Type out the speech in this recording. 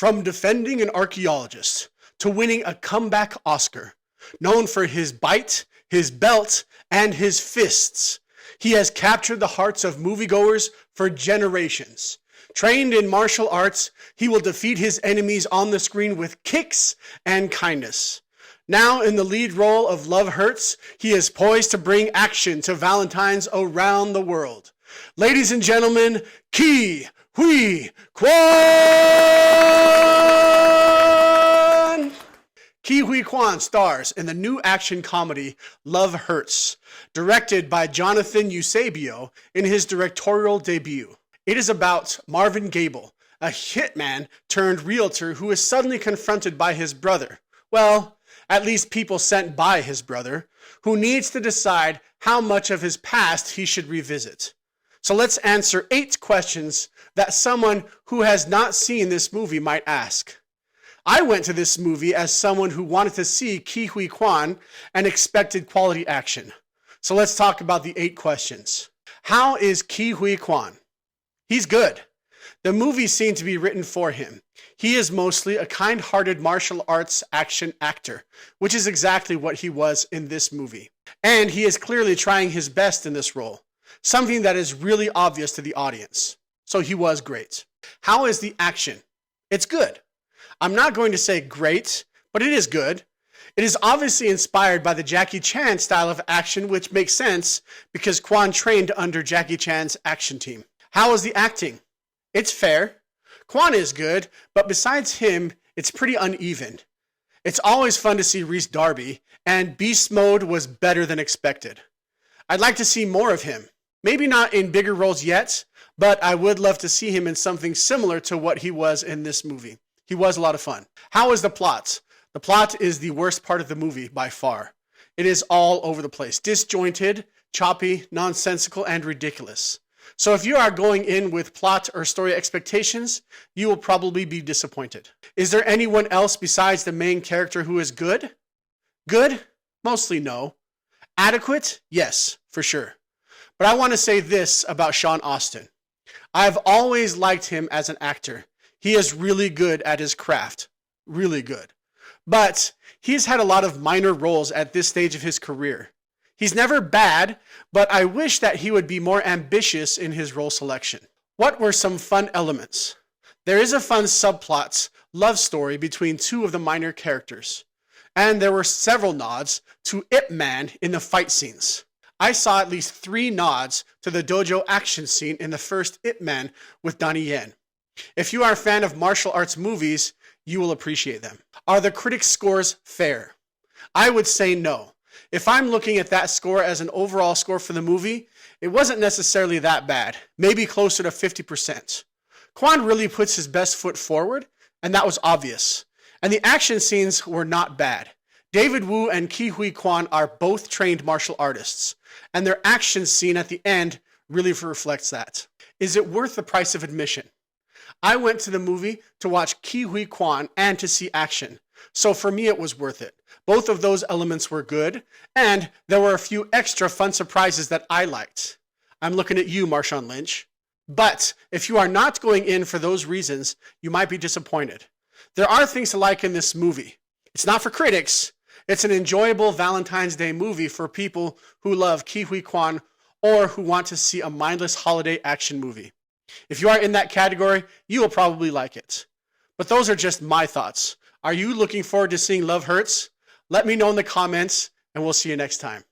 From defending an archaeologist to winning a comeback Oscar, known for his bite, his belt, and his fists, he has captured the hearts of moviegoers for generations. Trained in martial arts, he will defeat his enemies on the screen with kicks and kindness. Now in the lead role of Love Hurts, he is poised to bring action to Valentines around the world. Ladies and gentlemen, Ke Huy Quan! Ke Huy Quan stars in the new action comedy Love Hurts, directed by Jonathan Eusebio in his directorial debut. It is about Marvin Gable, a hitman turned realtor who is suddenly confronted by his brother. Well, at least people sent by his brother, who needs to decide how much of his past he should revisit. So let's answer 8 questions that someone who has not seen this movie might ask. I went to this movie as someone who wanted to see Ke Huy Quan and expected quality action. So let's talk about the 8 questions. How is Ke Huy Quan? He's good. The movie seemed to be written for him. He is mostly a kind-hearted martial arts action actor, which is exactly what he was in this movie. And he is clearly trying his best in this role, something that is really obvious to the audience. So he was great. How is the action? It's good. I'm not going to say great, but it is good. It is obviously inspired by the Jackie Chan style of action, which makes sense because Quan trained under Jackie Chan's action team. How is the acting? It's fair. Quan is good, but besides him, it's pretty uneven. It's always fun to see Rhys Darby, and Beast Mode was better than expected. I'd like to see more of him. Maybe not in bigger roles yet, but I would love to see him in something similar to what he was in this movie. He was a lot of fun. How is the plot? The plot is the worst part of the movie by far. It is all over the place, disjointed, choppy, nonsensical, and ridiculous. So if you are going in with plot or story expectations, you will probably be disappointed. Is there anyone else besides the main character who is good? Good? Mostly no. Adequate? Yes, for sure. But I want to say this about Sean Astin. I've always liked him as an actor. He is really good at his craft. Really good. But he's had a lot of minor roles at this stage of his career. He's never bad, but I wish that he would be more ambitious in his role selection. What were some fun elements? There is a fun subplot, love story between 2 of the minor characters. And there were several nods to Ip Man in the fight scenes. I saw at least 3 nods to the dojo action scene in the first Ip Man with Donnie Yen. If you are a fan of martial arts movies, you will appreciate them. Are the critics' scores fair? I would say no. If I'm looking at that score as an overall score for the movie, it wasn't necessarily that bad, maybe closer to 50%. Quan really puts his best foot forward, and that was obvious. And the action scenes were not bad. David Wu and Ke Huy Quan are both trained martial artists, and their action scene at the end really reflects that. Is it worth the price of admission? I went to the movie to watch Ke Huy Quan and to see action. So for me, it was worth it. Both of those elements were good, and there were a few extra fun surprises that I liked. I'm looking at you, Marshawn Lynch. But if you are not going in for those reasons, you might be disappointed. There are things to like in this movie. It's not for critics. It's an enjoyable Valentine's Day movie for people who love Ke Huy Quan or who want to see a mindless holiday action movie. If you are in that category, you will probably like it. But those are just my thoughts. Are you looking forward to seeing Love Hurts? Let me know in the comments, and we'll see you next time.